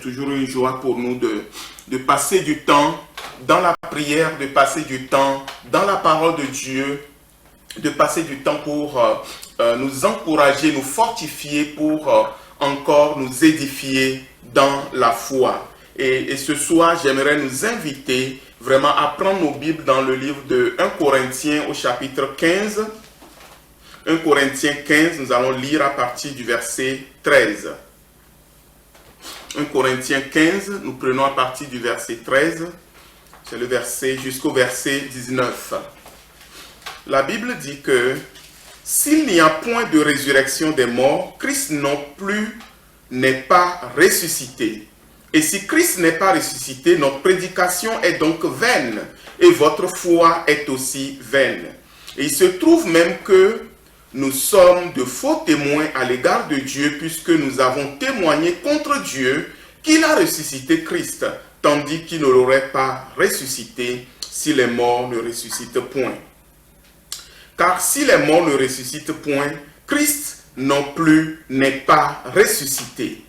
toujours une joie pour nous de passer du temps dans la prière, de passer du temps dans la parole de Dieu, de passer du temps pour nous encourager, nous fortifier, pour encore nous édifier dans la foi. Et ce soir, j'aimerais nous inviter vraiment à prendre nos Bibles dans le livre de 1 Corinthiens au chapitre 15. 1 Corinthiens 15, nous allons lire à partir du verset 13. 1 Corinthiens 15, nous prenons à partir du verset 13, c'est le verset jusqu'au verset 19. La Bible dit que s'il n'y a point de résurrection des morts, Christ non plus n'est pas ressuscité. Et si Christ n'est pas ressuscité, notre prédication est donc vaine, et votre foi est aussi vaine. Et il se trouve même que nous sommes de faux témoins à l'égard de Dieu, puisque nous avons témoigné contre Dieu qu'il a ressuscité Christ, tandis qu'il ne l'aurait pas ressuscité si les morts ne ressuscitent point. Car si les morts ne ressuscitent point, Christ non plus n'est pas ressuscité.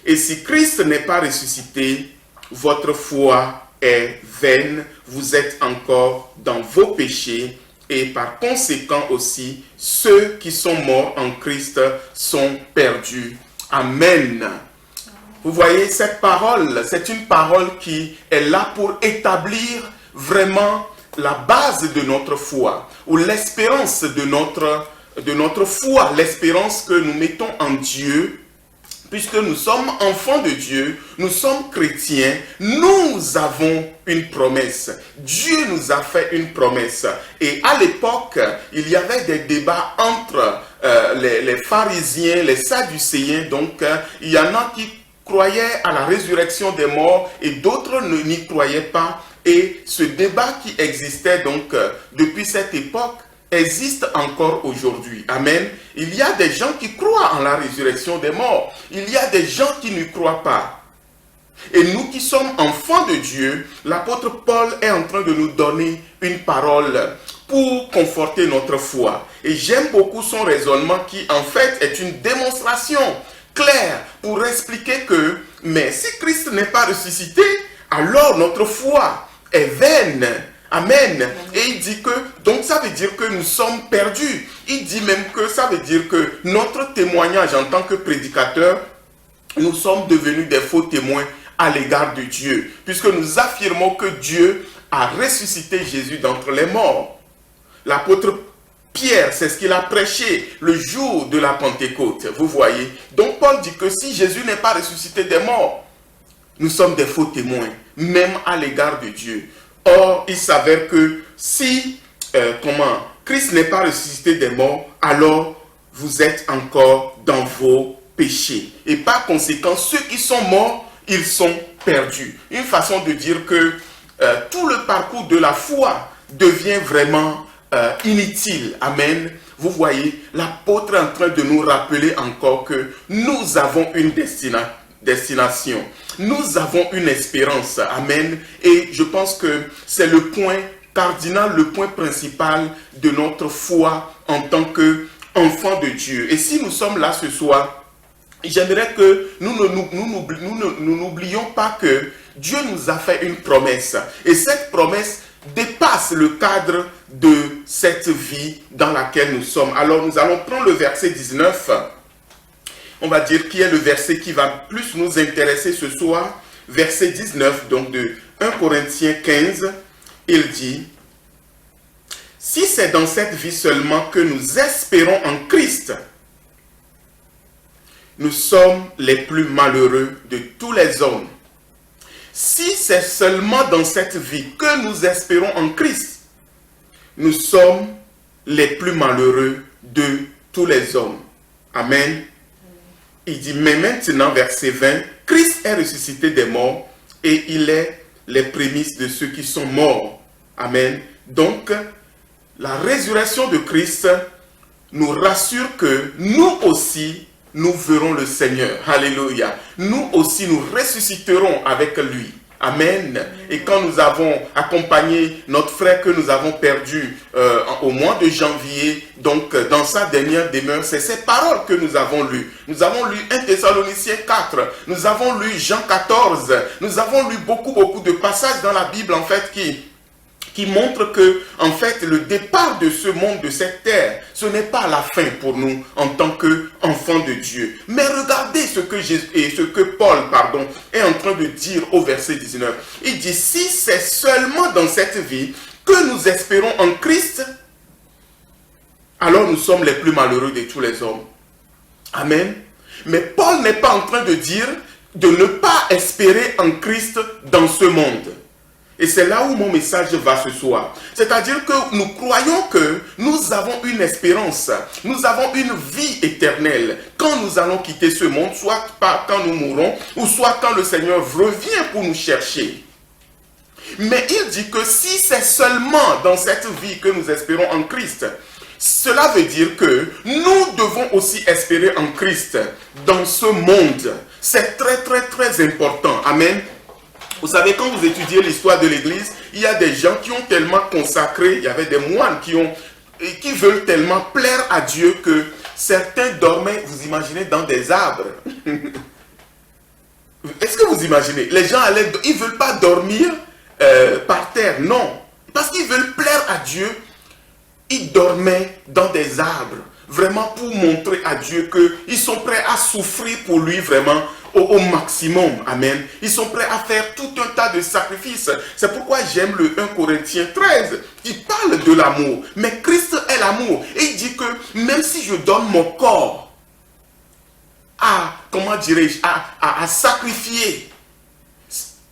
Et si Christ n'est pas ressuscité, votre foi est vaine, vous êtes encore dans vos péchés, et par conséquent aussi, ceux qui sont morts en Christ sont perdus. Amen. Vous voyez, cette parole, c'est une parole qui est là pour établir vraiment la base de notre foi, ou l'espérance de notre foi, l'espérance que nous mettons en Dieu. Puisque nous sommes enfants de Dieu, nous sommes chrétiens, nous avons une promesse. Dieu nous a fait une promesse. Et à l'époque, il y avait des débats entre les pharisiens, les sadducéens. Donc, il y en a qui croyaient à la résurrection des morts et d'autres n'y croyaient pas. Et ce débat qui existait donc depuis cette époque existe encore aujourd'hui. Amen. Il y a des gens qui croient en la résurrection des morts. Il y a des gens qui ne croient pas. Et nous qui sommes enfants de Dieu, l'apôtre Paul est en train de nous donner une parole pour conforter notre foi. Et j'aime beaucoup son raisonnement qui en fait est une démonstration claire pour expliquer que, mais si Christ n'est pas ressuscité, alors notre foi est vaine. Amen. Et il dit que, donc ça veut dire que nous sommes perdus. Il dit même que ça veut dire que notre témoignage en tant que prédicateur, nous sommes devenus des faux témoins à l'égard de Dieu. Puisque nous affirmons que Dieu a ressuscité Jésus d'entre les morts. L'apôtre Pierre, c'est ce qu'il a prêché le jour de la Pentecôte. Vous voyez. Donc Paul dit que si Jésus n'est pas ressuscité des morts, nous sommes des faux témoins, même à l'égard de Dieu. Or, il s'avère que si Christ n'est pas ressuscité des morts, alors vous êtes encore dans vos péchés. Et par conséquent, ceux qui sont morts, ils sont perdus. Une façon de dire que tout le parcours de la foi devient vraiment inutile. Amen. Vous voyez, l'apôtre est en train de nous rappeler encore que nous avons une destination. Nous avons une espérance. Amen. Et je pense que c'est le point cardinal, le point principal de notre foi en tant qu'enfants de Dieu. Et si nous sommes là ce soir, j'aimerais que nous n'oublions pas que Dieu nous a fait une promesse. Et cette promesse dépasse le cadre de cette vie dans laquelle nous sommes. Alors nous allons prendre le verset 19. On va dire qui est le verset qui va plus nous intéresser ce soir. Verset 19, donc de 1 Corinthiens 15, il dit « Si c'est dans cette vie seulement que nous espérons en Christ, nous sommes les plus malheureux de tous les hommes. Si c'est seulement dans cette vie que nous espérons en Christ, nous sommes les plus malheureux de tous les hommes. » Amen. Il dit, mais maintenant, verset 20, Christ est ressuscité des morts et il est les prémices de ceux qui sont morts. Amen. Donc, la résurrection de Christ nous rassure que nous aussi, nous verrons le Seigneur. Alléluia. Nous aussi, nous ressusciterons avec lui. Amen. Et quand nous avons accompagné notre frère que nous avons perdu au mois de janvier, donc dans sa dernière demeure, c'est ces paroles que nous avons lues. Nous avons lu 1 Thessaloniciens 4, nous avons lu Jean 14, nous avons lu beaucoup de passages dans la Bible en fait qui montre que, en fait, le départ de ce monde, de cette terre, ce n'est pas la fin pour nous en tant qu'enfants de Dieu. Mais regardez ce que Paul est en train de dire au verset 19. Il dit, si c'est seulement dans cette vie que nous espérons en Christ, alors nous sommes les plus malheureux de tous les hommes. Amen. Mais Paul n'est pas en train de dire de ne pas espérer en Christ dans ce monde. Et c'est là où mon message va ce soir. C'est-à-dire que nous croyons que nous avons une espérance, nous avons une vie éternelle quand nous allons quitter ce monde, soit quand nous mourrons, ou soit quand le Seigneur revient pour nous chercher. Mais il dit que si c'est seulement dans cette vie que nous espérons en Christ, cela veut dire que nous devons aussi espérer en Christ dans ce monde. C'est très important. Amen. Vous savez, quand vous étudiez l'histoire de l'Église, il y a des gens qui ont tellement consacré, il y avait des moines qui veulent tellement plaire à Dieu que certains dormaient, vous imaginez, dans des arbres. Est-ce que vous imaginez? Les gens ils ne veulent pas dormir par terre, non. Parce qu'ils veulent plaire à Dieu, ils dormaient dans des arbres. Vraiment pour montrer à Dieu qu'ils sont prêts à souffrir pour lui vraiment au maximum. Amen. Ils sont prêts à faire tout un tas de sacrifices. C'est pourquoi j'aime le 1 Corinthiens 13 qui parle de l'amour. Mais Christ est l'amour. Et il dit que même si je donne mon corps à sacrifier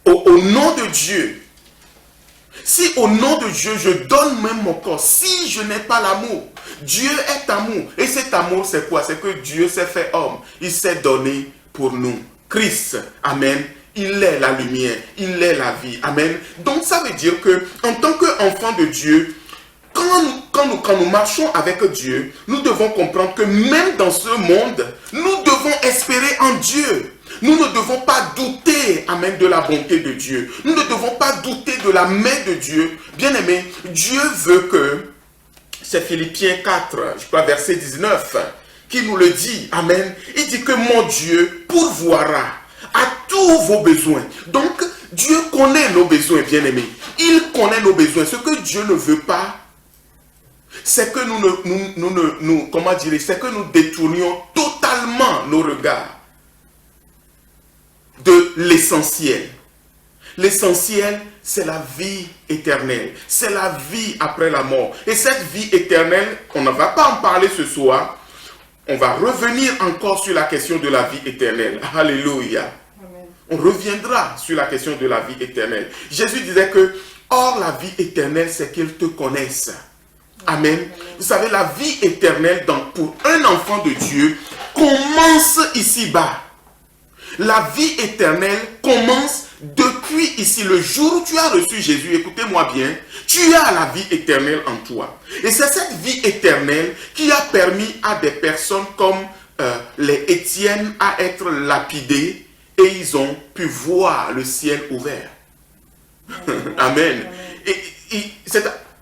au nom de Dieu, si au nom de Dieu, je donne même mon corps, si je n'ai pas l'amour, Dieu est amour. Et cet amour, c'est quoi? C'est que Dieu s'est fait homme. Il s'est donné pour nous. Christ, amen, il est la lumière, il est la vie, amen. Donc ça veut dire que en tant qu'enfant de Dieu, quand nous marchons avec Dieu, nous devons comprendre que même dans ce monde, nous devons espérer en Dieu. Nous ne devons pas douter, amen, de la bonté de Dieu. Nous ne devons pas douter de la main de Dieu. Bien aimé, Dieu veut que, c'est Philippiens 4, je crois, verset 19, qui nous le dit, amen. Il dit que mon Dieu pourvoira à tous vos besoins. Donc, Dieu connaît nos besoins, bien aimés. Il connaît nos besoins. Ce que Dieu ne veut pas, c'est que c'est que nous détournions totalement nos regards de l'essentiel. L'essentiel, c'est la vie éternelle. C'est la vie après la mort. Et cette vie éternelle, on ne va pas en parler ce soir. On va revenir encore sur la question de la vie éternelle. Alléluia. Amen. On reviendra sur la question de la vie éternelle. Jésus disait que, or la vie éternelle, c'est qu'ils te connaissent. Amen. Amen. Vous savez, la vie éternelle, pour un enfant de Dieu, commence ici-bas. La vie éternelle commence depuis ici. Le jour où tu as reçu Jésus, écoutez-moi bien, tu as la vie éternelle en toi. Et c'est cette vie éternelle qui a permis à des personnes comme les Étienne à être lapidés et ils ont pu voir le ciel ouvert. Amen.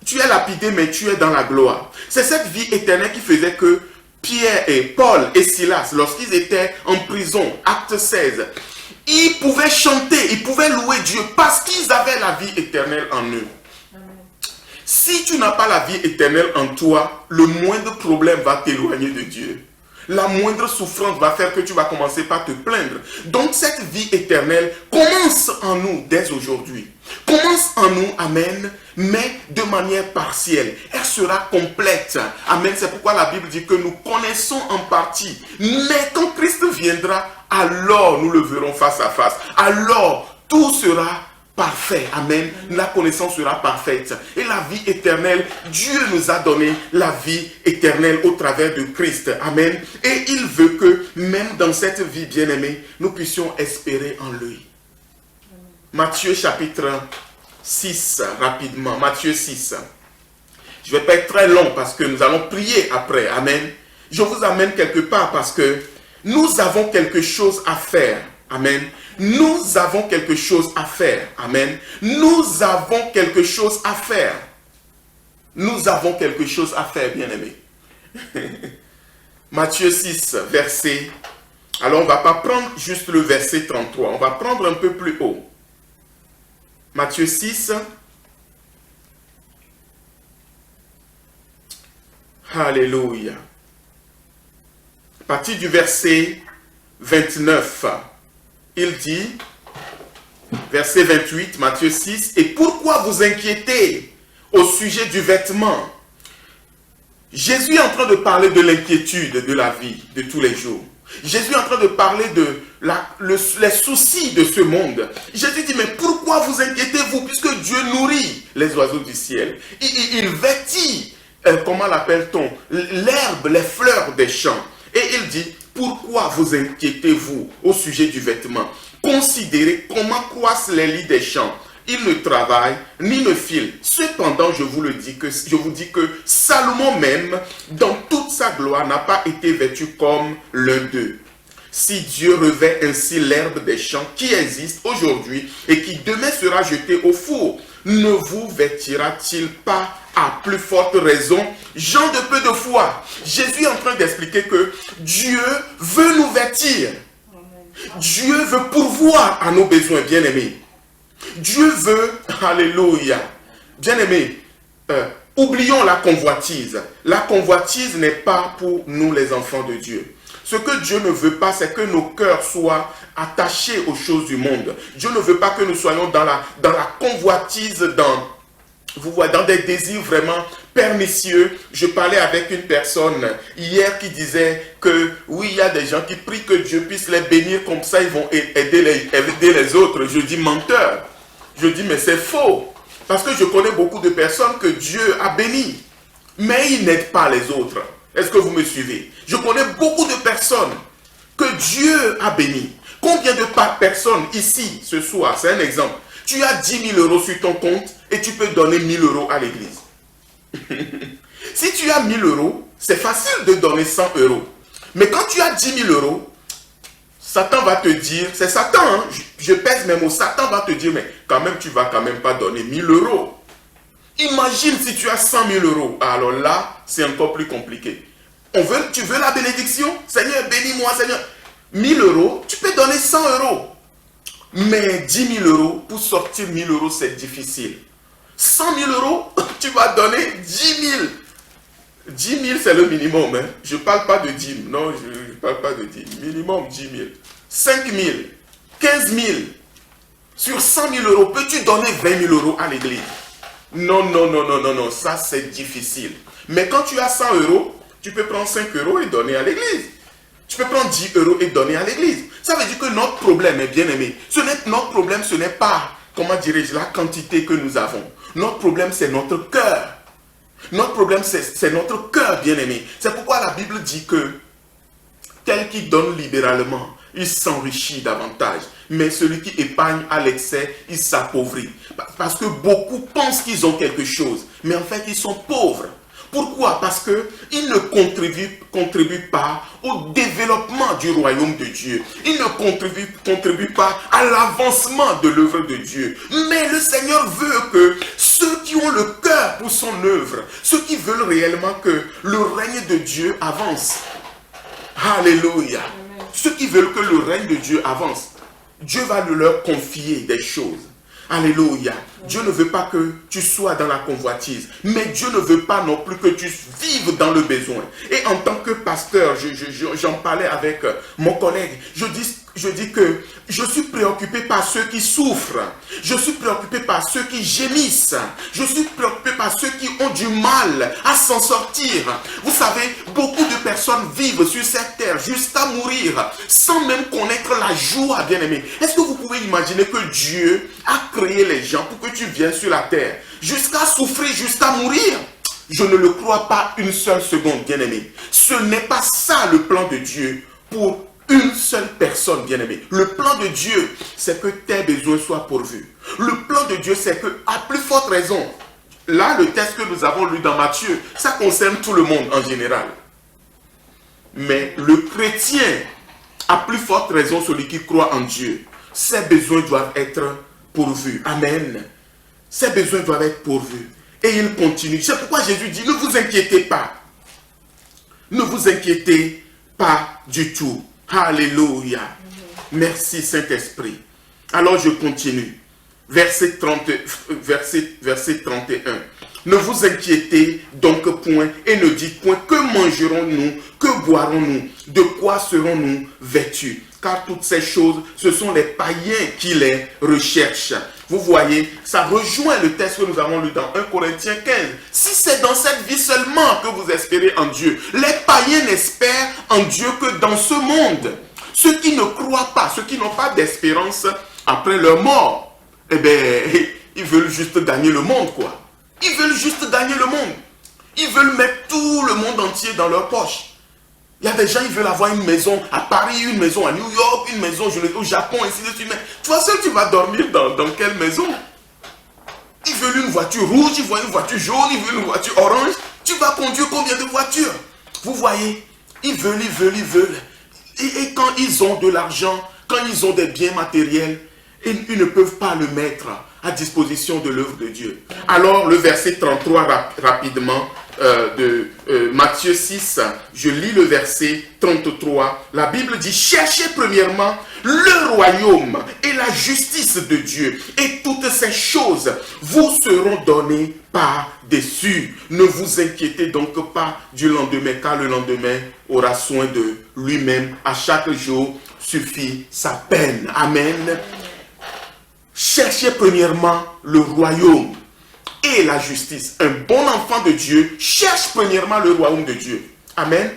Tu es lapidé, mais tu es dans la gloire. C'est cette vie éternelle qui faisait que Pierre et Paul et Silas, lorsqu'ils étaient en prison, acte 16, ils pouvaient chanter, ils pouvaient louer Dieu parce qu'ils avaient la vie éternelle en eux. Amen. Si tu n'as pas la vie éternelle en toi, le moindre problème va t'éloigner de Dieu. La moindre souffrance va faire que tu vas commencer par te plaindre. Donc cette vie éternelle commence en nous dès aujourd'hui. Commence en nous, amen, mais de manière partielle. Elle sera complète. Amen. C'est pourquoi la Bible dit que nous connaissons en partie. Mais quand Christ viendra, alors nous le verrons face à face. Alors tout sera parfait. Amen. La connaissance sera parfaite. Et la vie éternelle, Dieu nous a donné la vie éternelle au travers de Christ. Amen. Et il veut que même dans cette vie bien-aimée, nous puissions espérer en lui. Matthieu chapitre 6, rapidement. Matthieu 6. Je ne vais pas être très long parce que nous allons prier après. Amen. Je vous amène quelque part parce que nous avons quelque chose à faire. Amen. Nous avons quelque chose à faire. Amen. Nous avons quelque chose à faire. Nous avons quelque chose à faire, bien-aimés. Matthieu 6, verset. Alors, on ne va pas prendre juste le verset 33. On va prendre un peu plus haut. Matthieu 6. Alléluia. À partir du verset 29, il dit, verset 28, Matthieu 6, « Et pourquoi vous inquiétez au sujet du vêtement ?» Jésus est en train de parler de l'inquiétude de la vie de tous les jours. Jésus est en train de parler de les soucis de ce monde. Jésus dit, mais pourquoi vous inquiétez-vous puisque Dieu nourrit les oiseaux du ciel. Il vêtit, comment l'appelle-t-on, l'herbe, les fleurs des champs. Et il dit, pourquoi vous inquiétez-vous au sujet du vêtement? Considérez comment croissent les lits des champs. Ils ne travaillent ni ne filent. Cependant, je vous dis que Salomon même, dans toute sa gloire, n'a pas été vêtu comme l'un d'eux. Si Dieu revêt ainsi l'herbe des champs qui existe aujourd'hui et qui demain sera jetée au four, ne vous vêtira-t-il pas à plus forte raison, gens de peu de foi? Jésus est en train d'expliquer que Dieu veut nous vêtir. Dieu veut pourvoir à nos besoins, bien-aimés. Dieu veut, alléluia, bien-aimés, oublions la convoitise. La convoitise n'est pas pour nous les enfants de Dieu. Ce que Dieu ne veut pas, c'est que nos cœurs soient attachés aux choses du monde. Dieu ne veut pas que nous soyons dans la convoitise, dans des désirs vraiment pernicieux. Je parlais avec une personne hier qui disait que oui, il y a des gens qui prient que Dieu puisse les bénir, comme ça ils vont aider les autres. Je dis menteur. Je dis mais c'est faux. Parce que je connais beaucoup de personnes que Dieu a bénies, mais ils n'aident pas les autres. Est-ce que vous me suivez? Je connais beaucoup de personnes que Dieu a bénies. Combien de personnes ici, ce soir, c'est un exemple, tu as 10 000 euros sur ton compte et tu peux donner 1 000 euros à l'église. Si tu as 1 000 euros, c'est facile de donner 100 euros. Mais quand tu as 10 000 euros, Satan va te dire, c'est Satan, hein, je pèse mes mots, Satan va te dire, mais quand même, tu ne vas quand même pas donner 1 000 euros. Imagine si tu as 100 000 euros. Alors là, c'est encore plus compliqué. Tu veux la bénédiction? Seigneur, bénis-moi, Seigneur. 1 000 euros, tu peux donner 100 euros. Mais 10 000 euros, pour sortir 1 000 euros, c'est difficile. 100 000 euros, tu vas donner 10 000. 10 000, c'est le minimum. Hein. Je ne parle pas de 10 000. Non, je ne parle pas de 10 000. Minimum 10 000. 5 000. 15 000. Sur 100 000 euros, peux-tu donner 20 000 euros à l'église? Non, non, non, non, non, non. Ça, c'est difficile. Mais quand tu as 100 euros, tu peux prendre 5 euros et donner à l'église. Tu peux prendre 10 euros et donner à l'église. Ça veut dire que notre problème, est bien aimé, notre problème, ce n'est pas, comment dirais-je, la quantité que nous avons. Notre problème, c'est notre cœur. Notre problème, c'est notre cœur, bien aimé. C'est pourquoi la Bible dit que tel qui donne libéralement, il s'enrichit davantage. Mais celui qui épargne à l'excès, il s'appauvrit. Parce que beaucoup pensent qu'ils ont quelque chose, mais en fait, ils sont pauvres. Pourquoi? Parce qu'ils ne contribuent pas au développement du royaume de Dieu. Ils ne contribuent pas à l'avancement de l'œuvre de Dieu. Mais le Seigneur veut que ceux qui ont le cœur pour son œuvre, ceux qui veulent réellement que le règne de Dieu avance. Alléluia. Ceux qui veulent que le règne de Dieu avance, Dieu va leur confier des choses. Alléluia. Dieu ne veut pas que tu sois dans la convoitise, mais Dieu ne veut pas non plus que tu vives dans le besoin. Et en tant que pasteur, j'en parlais avec mon collègue, je dis que je suis préoccupé par ceux qui souffrent, je suis préoccupé par ceux qui gémissent, je suis préoccupé par ceux qui ont du mal à s'en sortir. Vous savez, beaucoup de personnes vivent sur cette terre jusqu'à mourir sans même connaître la joie, bien-aimé. Est-ce que vous pouvez imaginer que Dieu a créé les gens pour que tu viennes sur la terre jusqu'à souffrir, jusqu'à mourir? Je ne le crois pas une seule seconde, bien-aimé. Ce n'est pas ça le plan de Dieu pour une seule personne, bien-aimé. Le plan de Dieu, c'est que tes besoins soient pourvus. Le plan de Dieu, c'est que, à plus forte raison, là, le texte que nous avons lu dans Matthieu, ça concerne tout le monde en général. Mais le chrétien À plus forte raison, celui qui croit en Dieu, ses besoins doivent être pourvus. Amen. Ses besoins doivent être pourvus. Et il continue. C'est pourquoi Jésus dit, ne vous inquiétez pas. Ne vous inquiétez pas du tout. Alléluia. Merci Saint-Esprit. Alors je continue. Verset 31. Ne vous inquiétez donc point et ne dites point que mangerons-nous, que boirons-nous, de quoi serons-nous vêtus. Car toutes ces choses, ce sont les païens qui les recherchent. Vous voyez, ça rejoint le texte que nous avons lu dans 1 Corinthiens 15. Si c'est dans cette vie seulement que vous espérez en Dieu, les païens n'espèrent en Dieu que dans ce monde. Ceux qui ne croient pas, ceux qui n'ont pas d'espérance après leur mort, eh bien, ils veulent juste gagner le monde, quoi. Ils veulent juste gagner le monde. Ils veulent mettre tout le monde entier dans leur poche. Il y a des gens, ils veulent avoir une maison à Paris, une maison à New York, une maison au Japon, ainsi de suite. Mais toi seul, tu vas dormir dans quelle maison? Ils veulent une voiture rouge, ils veulent une voiture jaune, ils veulent une voiture orange. Tu vas conduire combien de voitures? Vous voyez, ils veulent. Et quand ils ont de l'argent, quand ils ont des biens matériels, ils ne peuvent pas le mettre à disposition de l'œuvre de Dieu. Alors, le verset 33, rapidement, de Matthieu 6, je lis le verset 33. La Bible dit, cherchez premièrement le royaume et la justice de Dieu, et toutes ces choses vous seront données par-dessus. Ne vous inquiétez donc pas du lendemain, car le lendemain aura soin de lui-même. À chaque jour suffit sa peine. Amen. Cherchez premièrement le royaume et la justice. Un bon enfant de Dieu cherche premièrement le royaume de Dieu. Amen.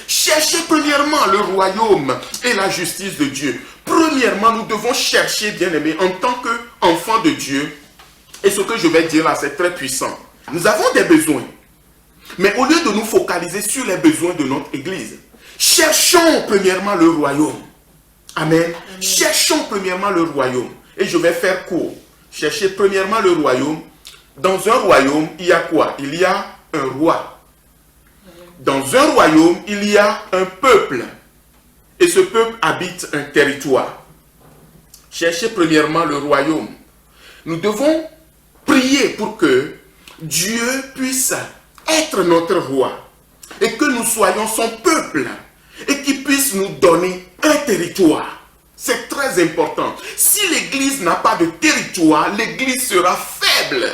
Cherchez premièrement le royaume et la justice de Dieu. Premièrement, nous devons chercher, bien-aimés, en tant qu'enfants de Dieu. Et ce que je vais dire là, c'est très puissant. Nous avons des besoins. Mais au lieu de nous focaliser sur les besoins de notre Église, cherchons premièrement le royaume. Amen. Cherchons premièrement le royaume. Et je vais faire court. Cherchez premièrement le royaume. Dans un royaume, il y a quoi? Il y a un roi. Dans un royaume, il y a un peuple. Et ce peuple habite un territoire. Cherchez premièrement le royaume. Nous devons prier pour que Dieu puisse être notre roi. Et que nous soyons son peuple. Et qu'il puisse nous donner un territoire. C'est très important. Si l'Église n'a pas de territoire, l'Église sera faible.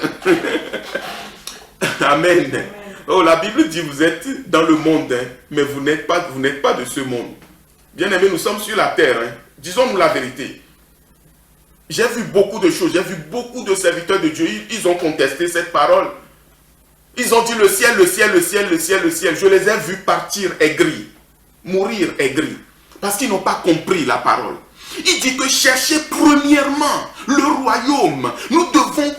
Amen. Oh, la Bible dit, vous êtes dans le monde, hein, mais vous n'êtes pas de ce monde. Bien aimé, nous sommes sur la terre. Hein. Disons-nous la vérité. J'ai vu beaucoup de choses. J'ai vu beaucoup de serviteurs de Dieu. Ils ont contesté cette parole. Ils ont dit le ciel, le ciel, le ciel, le ciel, le ciel. Je les ai vus partir aigris. Mourir aigris. Parce qu'ils n'ont pas compris la parole. Il dit que chercher premièrement le royaume. Nous devons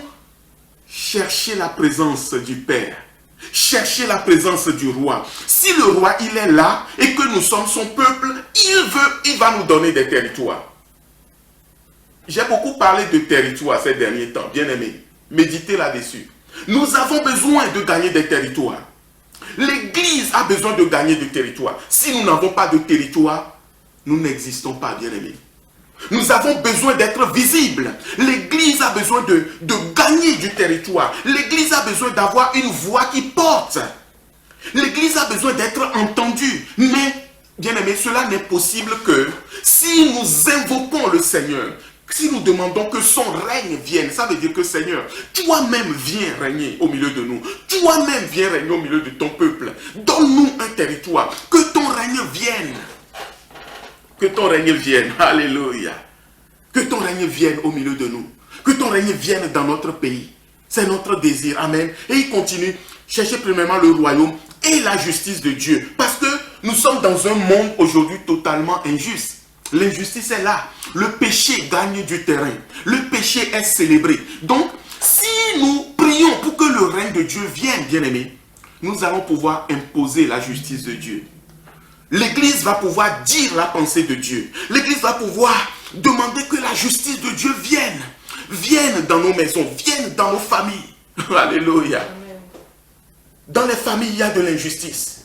chercher la présence du Père. Chercher la présence du roi. Si le roi, il est là et que nous sommes son peuple, il va nous donner des territoires. J'ai beaucoup parlé de territoires ces derniers temps, bien aimés. Méditez là-dessus. Nous avons besoin de gagner des territoires. L'Église a besoin de gagner des territoires. Si nous n'avons pas de territoire, nous n'existons pas, bien aimés. Nous avons besoin d'être visibles. L'Église a besoin de gagner du territoire. L'Église a besoin d'avoir une voix qui porte. L'Église a besoin d'être entendue. Mais, bien aimé, cela n'est possible que si nous invoquons le Seigneur, si nous demandons que son règne vienne. Ça veut dire que, Seigneur, toi-même viens régner au milieu de nous. Toi-même viens régner au milieu de ton peuple. Donne-nous un territoire. Que ton règne vienne. Que ton règne vienne, alléluia. Que ton règne vienne au milieu de nous. Que ton règne vienne dans notre pays. C'est notre désir, amen. Et il continue, cherchez premièrement le royaume et la justice de Dieu. Parce que nous sommes dans un monde aujourd'hui totalement injuste. L'injustice est là. Le péché gagne du terrain. Le péché est célébré. Donc, si nous prions pour que le règne de Dieu vienne, bien-aimés, nous allons pouvoir imposer la justice de Dieu. L'Église va pouvoir dire la pensée de Dieu. L'Église va pouvoir demander que la justice de Dieu vienne. Vienne dans nos maisons, vienne dans nos familles. Alléluia. Amen. Dans les familles, il y a de l'injustice.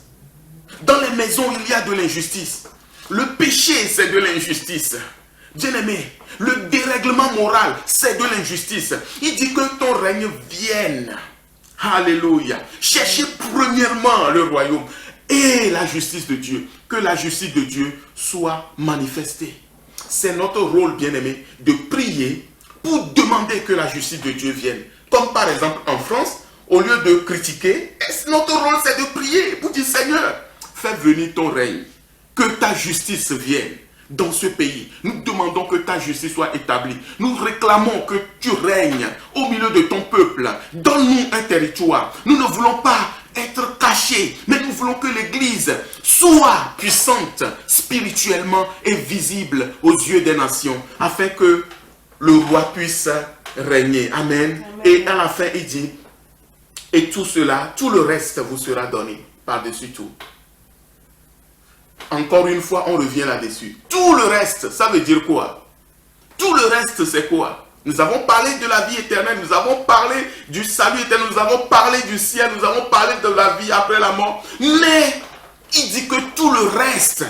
Dans les maisons, il y a de l'injustice. Le péché, c'est de l'injustice. Bien-aimé, le dérèglement moral, c'est de l'injustice. Il dit que ton règne vienne. Alléluia. Cherchez premièrement le royaume et la justice de Dieu. Que la justice de Dieu soit manifestée. C'est notre rôle, bien-aimé, de prier pour demander que la justice de Dieu vienne. Comme par exemple en France, au lieu de critiquer, notre rôle c'est de prier pour dire Seigneur, fais venir ton règne. Que ta justice vienne dans ce pays. Nous demandons que ta justice soit établie. Nous réclamons que tu règnes au milieu de ton peuple. Donne-nous un territoire. Nous ne voulons pas être cachés, mais nous voulons que l'Église soit puissante spirituellement et visible aux yeux des nations, afin que le roi puisse régner. Amen. Et à la fin, il dit, et tout cela, tout le reste vous sera donné par-dessus tout. Encore une fois, on revient là-dessus. Tout le reste, ça veut dire quoi? Tout le reste, c'est quoi? Nous avons parlé de la vie éternelle, nous avons parlé du salut éternel, nous avons parlé du ciel, nous avons parlé de la vie après la mort. Mais il dit que tout le reste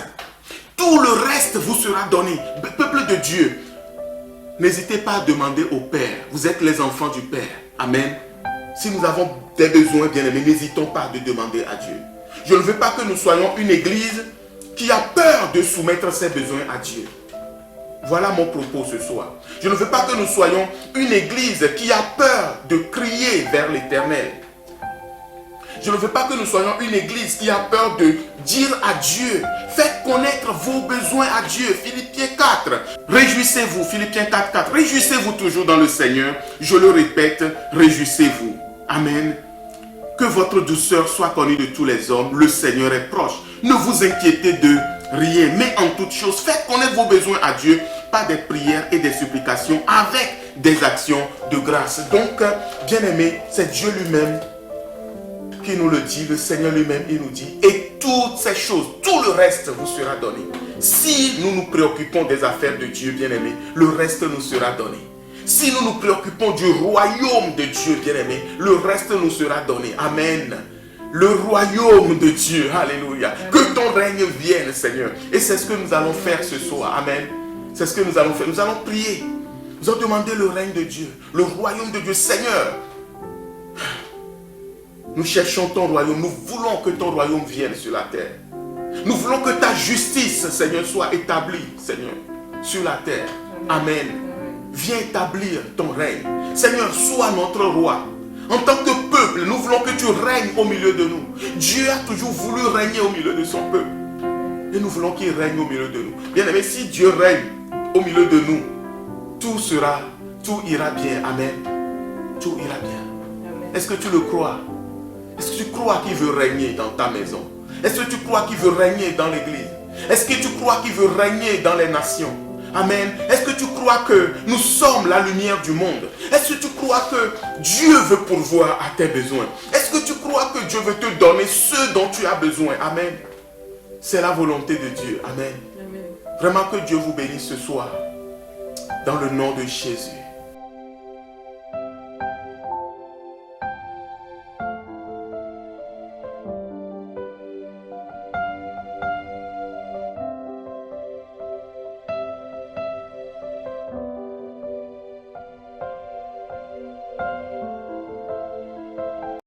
vous sera donné. Peuple de Dieu, n'hésitez pas à demander au Père. Vous êtes les enfants du Père. Amen. Si nous avons des besoins, bien-aimés, n'hésitons pas de demander à Dieu. Je ne veux pas que nous soyons une église qui a peur de soumettre ses besoins à Dieu. Voilà mon propos ce soir. Je ne veux pas que nous soyons une église qui a peur de crier vers l'Éternel. Je ne veux pas que nous soyons une église qui a peur de dire à Dieu, faites connaître vos besoins à Dieu. Philippiens 4. Réjouissez-vous, Philippiens 4, 4. Réjouissez-vous toujours dans le Seigneur. Je le répète, réjouissez-vous. Amen. Que votre douceur soit connue de tous les hommes. Le Seigneur est proche. Ne vous inquiétez de rien, mais en toute chose, faites connaître vos besoins à Dieu par des prières et des supplications avec des actions de grâce. Donc, bien-aimés, c'est Dieu lui-même qui nous le dit, le Seigneur lui-même, il nous dit, et toutes ces choses, tout le reste vous sera donné. Si nous nous préoccupons des affaires de Dieu, bien-aimés, le reste nous sera donné. Si nous nous préoccupons du royaume de Dieu, bien-aimés, le reste nous sera donné. Amen. Le royaume de Dieu, alléluia. Que ton règne vienne, Seigneur. Et c'est ce que nous allons faire ce soir. Amen. C'est ce que nous allons faire. Nous allons prier. Nous allons demander le règne de Dieu, le royaume de Dieu. Seigneur, nous cherchons ton royaume. Nous voulons que ton royaume vienne sur la terre. Nous voulons que ta justice, Seigneur, soit établie, Seigneur, sur la terre. Amen. Viens établir ton règne. Seigneur, sois notre roi. En tant que peuple, nous voulons que tu règnes au milieu de nous. Dieu a toujours voulu régner au milieu de son peuple. Et nous voulons qu'il règne au milieu de nous. Bien-aimé, si Dieu règne au milieu de nous, tout ira bien. Amen. Tout ira bien. Est-ce que tu le crois? Est-ce que tu crois qu'il veut régner dans ta maison? Est-ce que tu crois qu'il veut régner dans l'église? Est-ce que tu crois qu'il veut régner dans les nations? Amen. Est-ce que tu crois que nous sommes la lumière du monde? Est-ce que tu crois que Dieu veut pourvoir à tes besoins? Est-ce que tu crois que Dieu veut te donner ce dont tu as besoin? Amen. C'est la volonté de Dieu. Amen. Amen. Vraiment que Dieu vous bénisse ce soir. Dans le nom de Jésus.